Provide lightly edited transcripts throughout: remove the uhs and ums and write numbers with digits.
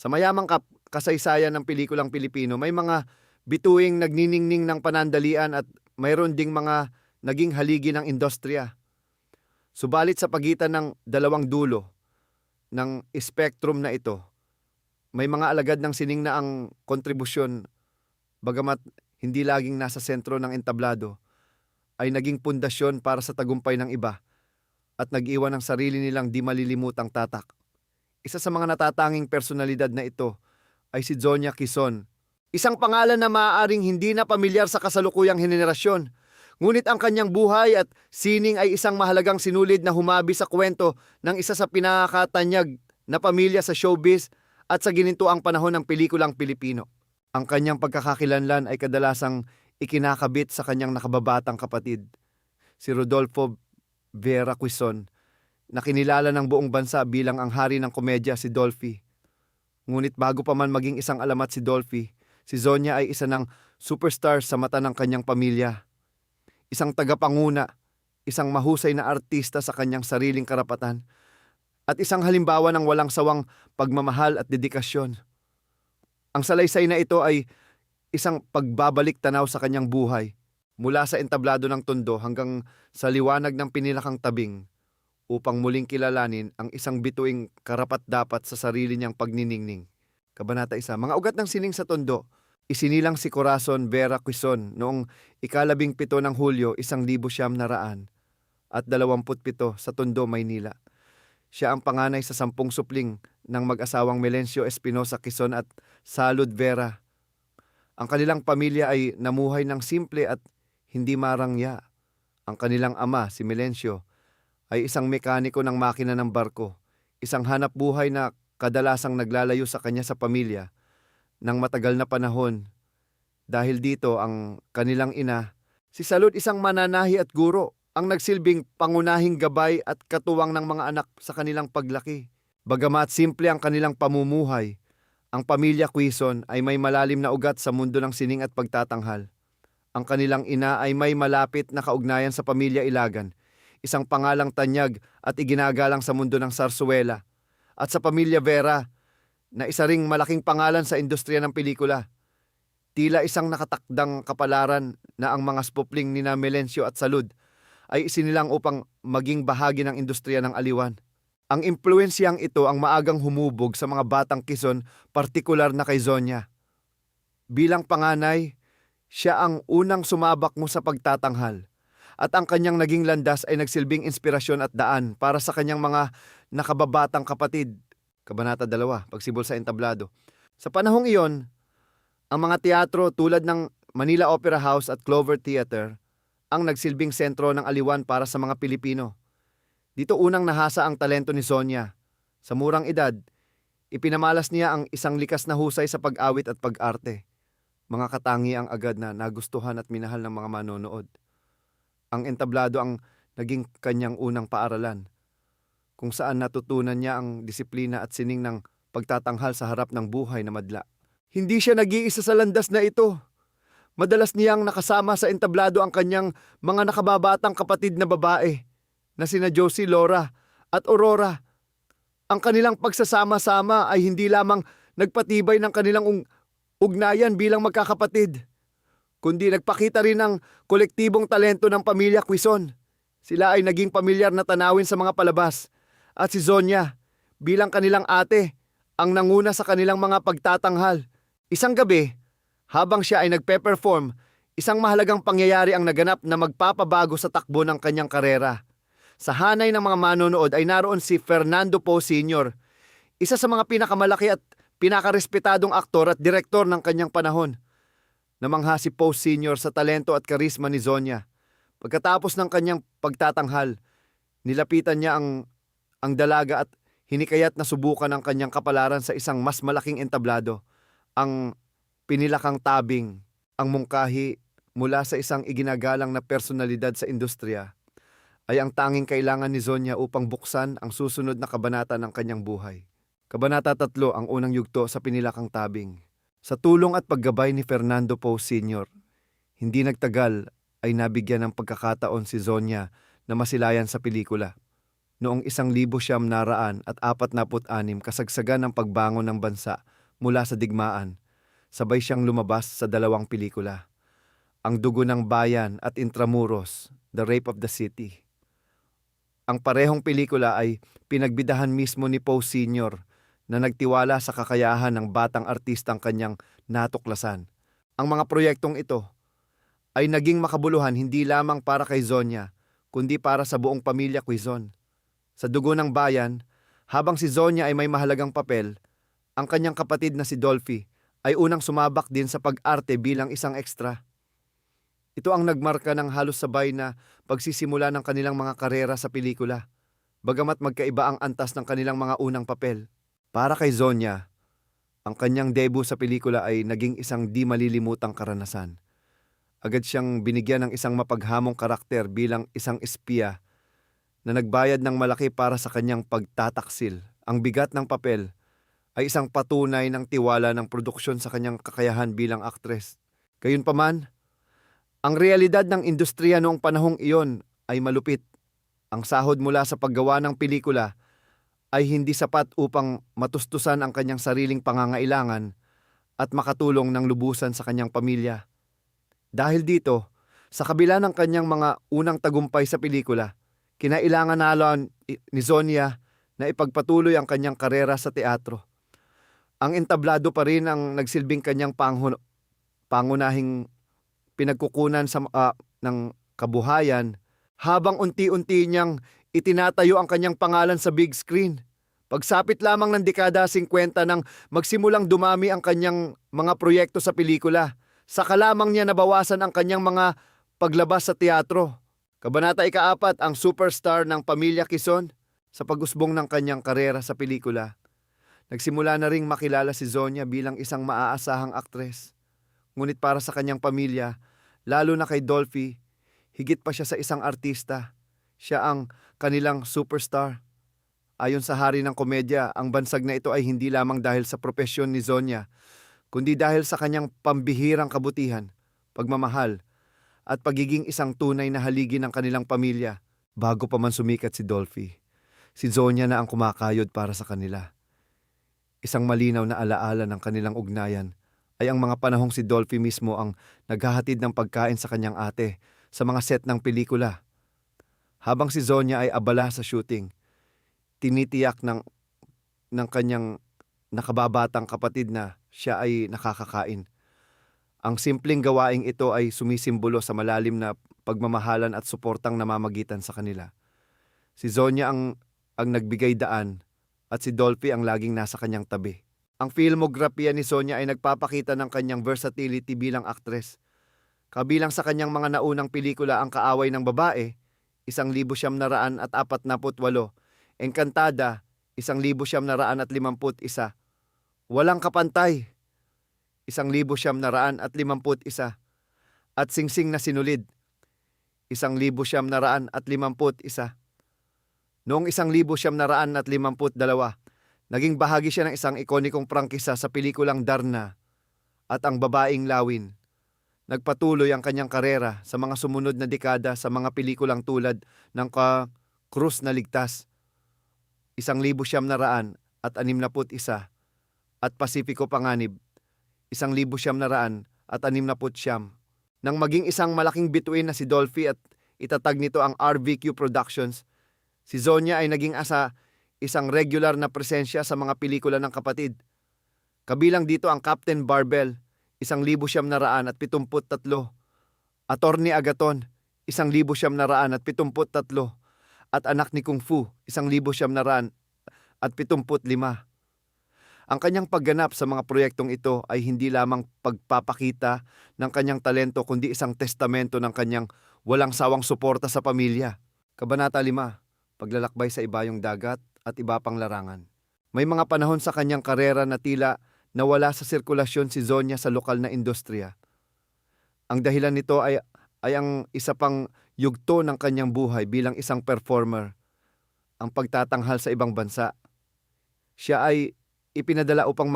Sa mayamang kasaysayan ng pelikulang Pilipino, may mga bituing nagniningning ng panandalian at mayroon ding mga naging haligi ng industriya. Subalit sa pagitan ng dalawang dulo ng spectrum na ito, may mga alagad ng sining na ang kontribusyon, bagamat hindi laging nasa sentro ng entablado, ay naging pundasyon para sa tagumpay ng iba at nag-iwan ng sarili nilang di malilimutang tatak. Isa sa mga natatanging personalidad na ito ay si Zonya Quezon. Isang pangalan na maaaring hindi na pamilyar sa kasalukuyang henerasyon, ngunit ang kanyang buhay at sining ay isang mahalagang sinulid na humabi sa kwento ng isa sa pinakatanyag na pamilya sa showbiz at sa ginintuang panahon ng pelikulang Pilipino. Ang kanyang pagkakakilanlan ay kadalasang ikinakabit sa kanyang nakababatang kapatid, si Rodolfo Vera Quezon, na kinilala ng buong bansa bilang ang hari ng komedya, si Dolphy. Ngunit bago pa man maging isang alamat si Dolphy, si Zonya ay isa ng superstar sa mata ng kanyang pamilya. Isang tagapanguna, isang mahusay na artista sa kanyang sariling karapatan, at isang halimbawa ng walang sawang pagmamahal at dedikasyon. Ang salaysay na ito ay isang pagbabalik tanaw sa kanyang buhay, mula sa entablado ng Tondo hanggang sa liwanag ng pinilakang tabing, upang muling kilalanin ang isang bituing karapat-dapat sa sarili niyang pagniningning. Kabanata 1. Mga ugat ng sining sa Tondo. Isinilang si Corazon Vera Quezon noong 17 ng Hulyo 1927 sa Tondo, Maynila. Siya ang panganay sa 10 supling ng mag-asawang Melencio Espinosa Quezon at Salud Vera. Ang kanilang pamilya ay namuhay ng simple at hindi marangya. Ang kanilang ama, si Melencio, ay isang mekaniko ng makina ng barko, isang hanap buhay na kadalasang naglalayo sa kanya sa pamilya ng matagal na panahon. Dahil dito ang kanilang ina, si Salud, isang mananahi at guro, ang nagsilbing pangunahing gabay at katuwang ng mga anak sa kanilang paglaki. Bagamat simple ang kanilang pamumuhay, ang pamilya Quezon ay may malalim na ugat sa mundo ng sining at pagtatanghal. Ang kanilang ina ay may malapit na kaugnayan sa pamilya Ilagan, isang pangalang tanyag at iginagalang sa mundo ng sarsuela, at sa pamilya Vera, na isa ring malaking pangalan sa industriya ng pelikula. Tila isang nakatakdang kapalaran na ang mga spupling ni na Melencio at Salud ay isinilang upang maging bahagi ng industriya ng aliwan. Ang impluensyang ito ang maagang humubog sa mga batang Quezon, partikular na kay Zonya. Bilang panganay, siya ang unang sumabak mo sa pagtatanghal, at ang kanyang naging landas ay nagsilbing inspirasyon at daan para sa kanyang mga nakababatang kapatid. Kabanata 2, pagsibol sa entablado. Sa panahong iyon, ang mga teatro tulad ng Manila Opera House at Clover Theater ang nagsilbing sentro ng aliwan para sa mga Pilipino. Dito unang nahasa ang talento ni Zonya. Sa murang edad, ipinamalas niya ang isang likas na husay sa pag-awit at pag-arte. Mga katangiang agad na nagustuhan at minahal ng mga manonood. Ang entablado ang naging kanyang unang paaralan, kung saan natutunan niya ang disiplina at sining ng pagtatanghal sa harap ng buhay na madla. Hindi siya nag-iisa sa landas na ito. Madalas niyang nakasama sa entablado ang kanyang mga nakababatang kapatid na babae, na sina Josie, Laura at Aurora. Ang kanilang pagsasama-sama ay hindi lamang nagpatibay ng kanilang ugnayan bilang magkakapatid, kundi nagpakita rin ng kolektibong talento ng pamilya Quezon. Sila ay naging pamilyar na tanawin sa mga palabas, at si Zonya, bilang kanilang ate, ang nanguna sa kanilang mga pagtatanghal. Isang gabi, habang siya ay nagpe-perform, isang mahalagang pangyayari ang naganap na magpapabago sa takbo ng kanyang karera. Sa hanay ng mga manonood ay naroon si Fernando Poe Sr., isa sa mga pinakamalaki at pinakarespetadong aktor at direktor ng kanyang panahon. Namangha si Poe Sr. sa talento at karisma ni Zonya. Pagkatapos ng kanyang pagtatanghal, nilapitan niya ang dalaga at hinikayat na subukan ang kanyang kapalaran sa isang mas malaking entablado, ang pinilakang tabing, ang mungkahi mula sa isang iginagalang na personalidad sa industriya, ay ang tanging kailangan ni Zonya upang buksan ang susunod na kabanata ng kanyang buhay. Kabanata 3, ang unang yugto sa pinilakang tabing. Sa tulong at paggabay ni Fernando Poe Sr., hindi nagtagal ay nabigyan ng pagkakataon si Zonya na masilayan sa pelikula. Noong 1946 kasagsagan ng pagbangon ng bansa mula sa digmaan. Sabay siyang lumabas sa dalawang pelikula, Ang Dugo ng Bayan at Intramuros, The Rape of the City. Ang parehong pelikula ay pinagbidahan mismo ni Poe Sr. na nagtiwala sa kakayahan ng batang artistang kanyang natuklasan. Ang mga proyektong ito ay naging makabuluhan hindi lamang para kay Zonya, kundi para sa buong pamilya Quezon. Sa Dugo ng Bayan, habang si Zonya ay may mahalagang papel, ang kanyang kapatid na si Dolphy ay unang sumabak din sa pag-arte bilang isang extra. Ito ang nagmarka ng halos sabay na pagsisimula ng kanilang mga karera sa pelikula, bagamat magkaiba ang antas ng kanilang mga unang papel. Para kay Zonya, ang kanyang debut sa pelikula ay naging isang di malilimutang karanasan. Agad siyang binigyan ng isang mapaghamong karakter bilang isang espiya na nagbayad ng malaki para sa kanyang pagtataksil. Ang bigat ng papel ay isang patunay ng tiwala ng produksyon sa kanyang kakayahan bilang aktres. Gayunpaman, ang realidad ng industriya noong panahong iyon ay malupit. Ang sahod mula sa paggawa ng pelikula ay hindi sapat upang matustusan ang kanyang sariling pangangailangan at makatulong ng lubusan sa kanyang pamilya. Dahil dito, sa kabila ng kanyang mga unang tagumpay sa pelikula, kinailangan nalo ni Zonya na ipagpatuloy ang kanyang karera sa teatro. Ang entablado pa rin ang nagsilbing kanyang pangunahing pinagkukunan ng kabuhayan habang unti-unti niyang itinatayo ang kanyang pangalan sa big screen. Pagsapit lamang ng dekada 50 nang magsimulang dumami ang kanyang mga proyekto sa pelikula, saka lamang niya nabawasan ang kanyang mga paglabas sa teatro. Kabanata 4, ang superstar ng pamilya Quezon. Sa pag-usbong ng kanyang karera sa pelikula, nagsimula na ring makilala si Zonya bilang isang maaasahang aktres. Ngunit para sa kanyang pamilya, lalo na kay Dolphy, higit pa siya sa isang artista. Siya ang kanilang superstar. Ayon sa hari ng komedya, ang bansag na ito ay hindi lamang dahil sa propesyon ni Zonya, kundi dahil sa kanyang pambihirang kabutihan, pagmamahal, at pagiging isang tunay na haligi ng kanilang pamilya. Bago pa man sumikat si Dolphy, si Zonya na ang kumakayod para sa kanila. Isang malinaw na alaala ng kanilang ugnayan ay ang mga panahong si Dolphy mismo ang naghahatid ng pagkain sa kanyang ate sa mga set ng pelikula. Habang si Zonya ay abala sa shooting, tinitiyak ng kanyang nakababatang kapatid na siya ay nakakakain. Ang simpleng gawaing ito ay sumisimbolo sa malalim na pagmamahalan at suportang namamagitan sa kanila. Si Zonya ang nagbigay daan at si Dolphy ang laging nasa kanyang tabi. Ang filmografiya ni Zonya ay nagpapakita ng kanyang versatility bilang aktres. Kabilang sa kanyang mga naunang pelikula Ang Kaaway ng Babae, 1948, Encantada, 1951, Walang Kapantay, 1951, at Singsing na Sinulid, 1951. Noong 1952, naging bahagi siya ng isang ikonikong prangkisa sa pelikulang Darna at Ang Babaeng Lawin. Nagpatuloy ang kanyang karera sa mga sumunod na dekada sa mga pelikulang tulad ng Krus na Ligtas, 1961, at Pasipiko Panganib, 1969. Nang maging isang malaking bituin na si Dolphy at itatag nito ang RVQ Productions, si Zonya ay naging isang regular na presensya sa mga pelikula ng kapatid. Kabilang dito ang Captain Barbell, 1973, Attorney Agaton, 1973, at Anak ni Kung Fu, 1975. Ang kanyang pagganap sa mga proyektong ito ay hindi lamang pagpapakita ng kanyang talento kundi isang testamento ng kanyang walang sawang suporta sa pamilya. Kabanata 5, Paglalakbay sa Ibayong Dagat at Iba Pang Larangan. May mga panahon sa kanyang karera na tila nawala sa sirkulasyon si Zonya sa lokal na industriya. Ang dahilan nito ay ang isa pang yugto ng kanyang buhay bilang isang performer, ang pagtatanghal sa ibang bansa. Siya ay ipinadala upang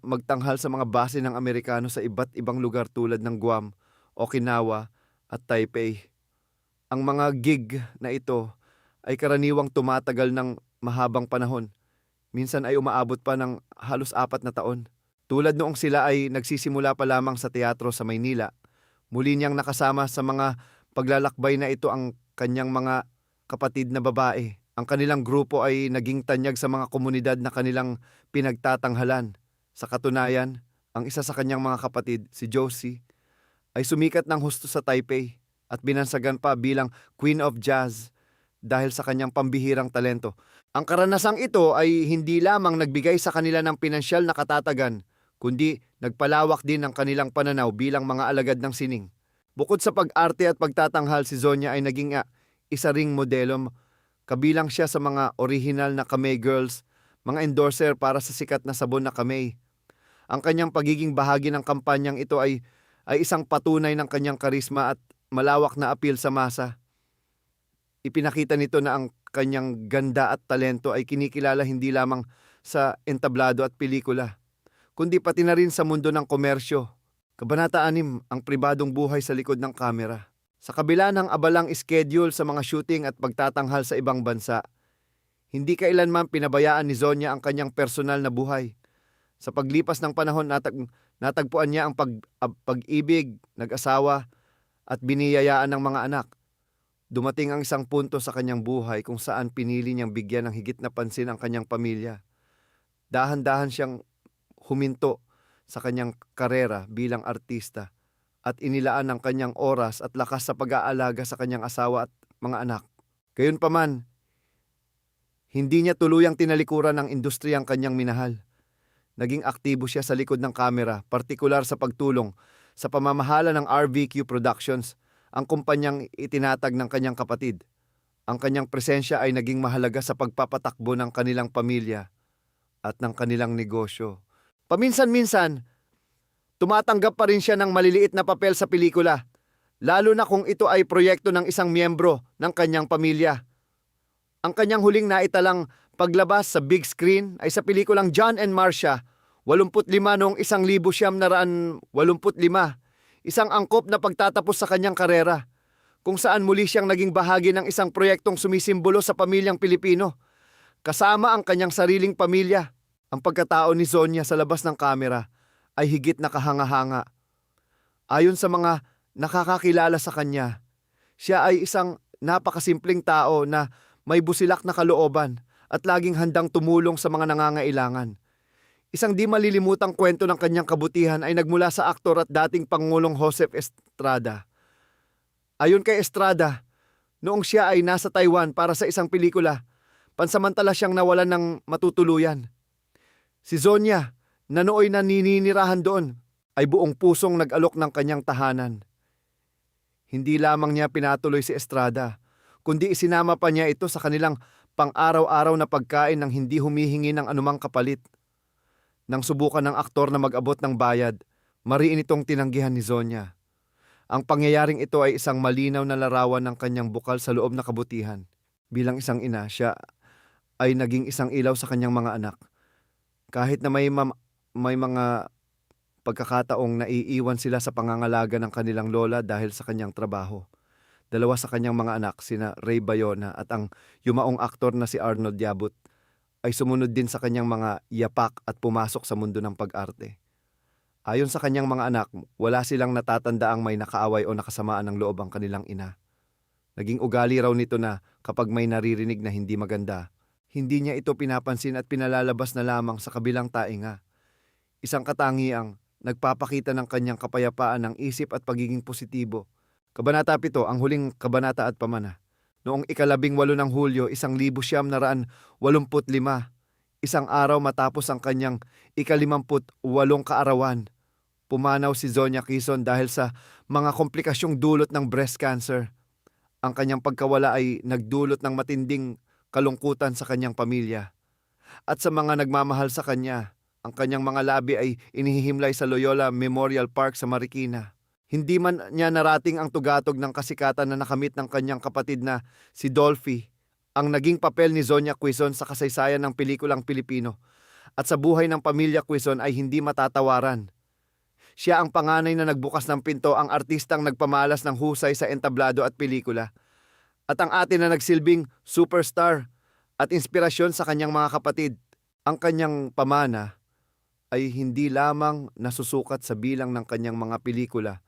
magtanghal sa mga base ng Amerikano sa iba't ibang lugar tulad ng Guam, Okinawa at Taipei. Ang mga gig na ito ay karaniwang tumatagal ng mahabang panahon. Minsan ay umaabot pa ng halos 4 na taon. Tulad noong sila ay nagsisimula pa lamang sa teatro sa Maynila, muli niyang nakasama sa mga paglalakbay na ito ang kanyang mga kapatid na babae. Ang kanilang grupo ay naging tanyag sa mga komunidad na kanilang pinagtatanghalan. Sa katunayan, ang isa sa kanyang mga kapatid, si Josie, ay sumikat ng husto sa Taipei at binansagan pa bilang Queen of Jazz dahil sa kanyang pambihirang talento. Ang karanasang ito ay hindi lamang nagbigay sa kanila ng pinansyal na katatagan, kundi nagpalawak din ang kanilang pananaw bilang mga alagad ng sining. Bukod sa pag-arte at pagtatanghal, si Zonya ay naging isa ring modelo. Kabilang siya sa mga original na Kamay Girls, mga endorser para sa sikat na sabon na Kamay. Ang kanyang pagiging bahagi ng kampanyang ito ay isang patunay ng kanyang karisma at malawak na appeal sa masa. Ipinakita nito na ang kanyang ganda at talento ay kinikilala hindi lamang sa entablado at pelikula, kundi pati na rin sa mundo ng komersyo. Kabanata 6, ang pribadong buhay sa likod ng kamera. Sa kabila ng abalang schedule sa mga shooting at pagtatanghal sa ibang bansa, hindi kailanman pinabayaan ni Zonya ang kanyang personal na buhay. Sa paglipas ng panahon, natagpuan niya ang pag-ibig, nag-asawa, at biniyayaan ng mga anak. Dumating ang isang punto sa kanyang buhay kung saan pinili niyang bigyan ng higit na pansin ang kanyang pamilya. Dahan-dahan siyang huminto sa kanyang karera bilang artista at inilaan ang kanyang oras at lakas sa pag-aalaga sa kanyang asawa at mga anak. Gayunpaman, hindi niya tuluyang tinalikuran ng industriyang kanyang minahal. Naging aktibo siya sa likod ng kamera, partikular sa pagtulong sa pamamahala ng RVQ Productions, ang kumpanyang itinatag ng kanyang kapatid. Ang kanyang presensya ay naging mahalaga sa pagpapatakbo ng kanilang pamilya at ng kanilang negosyo. Paminsan-minsan, tumatanggap pa rin siya ng maliliit na papel sa pelikula, lalo na kung ito ay proyekto ng isang miyembro ng kanyang pamilya. Ang kanyang huling naitalang paglabas sa big screen ay sa pelikulang John and Marcia, 85 noong 1985, isang angkop na pagtatapos sa kanyang karera, kung saan muli siyang naging bahagi ng isang proyektong sumisimbolo sa pamilyang Pilipino, kasama ang kanyang sariling pamilya. Ang pagkatao ni Zonya sa labas ng kamera ay higit na kahanga-hanga. Ayon sa mga nakakakilala sa kanya, siya ay isang napakasimpleng tao na may busilak na kalooban at laging handang tumulong sa mga nangangailangan. Isang di malilimutang kwento ng kanyang kabutihan ay nagmula sa aktor at dating Pangulong Joseph Estrada. Ayon kay Estrada, noong siya ay nasa Taiwan para sa isang pelikula, pansamantala siyang nawalan ng matutuluyan. Si Zonya, na nooy naninirahan doon, ay buong pusong nag-alok ng kanyang tahanan. Hindi lamang niya pinatuloy si Estrada, kundi isinama pa niya ito sa kanilang pang-araw-araw na pagkain nang hindi humihingi ng anumang kapalit. Nang subukan ng aktor na mag-abot ng bayad, mariin itong tinanggihan ni Zonya. Ang pangyayaring ito ay isang malinaw na larawan ng kanyang bukal sa loob na kabutihan. Bilang isang ina, siya ay naging isang ilaw sa kanyang mga anak. Kahit na may mga pagkakataong naiiwan sila sa pangangalaga ng kanilang lola dahil sa kanyang trabaho. Dalawa sa kanyang mga anak, sina Ray Bayona at ang yumaong aktor na si Arnold Yabut, ay sumunod din sa kanyang mga yapak at pumasok sa mundo ng pag-arte. Ayon sa kanyang mga anak, wala silang natatandaang may nakaaway o nakasamaan ng loob ang kanilang ina. Naging ugali raw nito na kapag may naririnig na hindi maganda, hindi niya ito pinapansin at pinalalabas na lamang sa kabilang tainga. Isang katangiang nagpapakita ng kanyang kapayapaan ng isip at pagiging positibo. Kabanata 7, ang huling kabanata at pamana. Noong 18 ng Hulyo, 1985, isang araw matapos ang kanyang 58 kaarawan, pumanaw si Zonya Quezon dahil sa mga komplikasyong dulot ng breast cancer. Ang kanyang pagkawala ay nagdulot ng matinding kalungkutan sa kanyang pamilya. At sa mga nagmamahal sa kanya, ang kanyang mga labi ay inihihimlay sa Loyola Memorial Park sa Marikina. Hindi man niya narating ang tugatog ng kasikatan na nakamit ng kanyang kapatid na si Dolphy, ang naging papel ni Zonya Quezon sa kasaysayan ng pelikulang Pilipino at sa buhay ng pamilya Quezon ay hindi matatawaran. Siya ang panganay na nagbukas ng pinto, ang artistang nagpamalas ng husay sa entablado at pelikula, at ang atin na nagsilbing superstar at inspirasyon sa kanyang mga kapatid. Ang kanyang pamana ay hindi lamang nasusukat sa bilang ng kanyang mga pelikula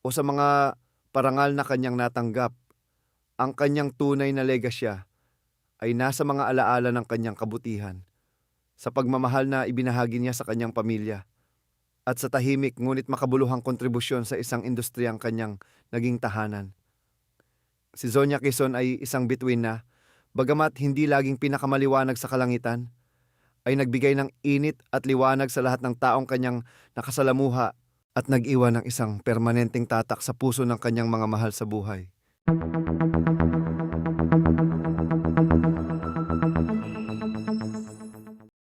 o sa mga parangal na kanyang natanggap. Ang kanyang tunay na legasya ay nasa mga alaala ng kanyang kabutihan, sa pagmamahal na ibinahagi niya sa kanyang pamilya, at sa tahimik ngunit makabuluhang kontribusyon sa isang industriyang kanyang naging tahanan. Si Sonia Quezon ay isang bituin na, bagamat hindi laging pinakamaliwanag sa kalangitan, ay nagbigay ng init at liwanag sa lahat ng taong kanyang nakasalamuha at nag-iwan ng isang permanenteng tatak sa puso ng kanyang mga mahal sa buhay.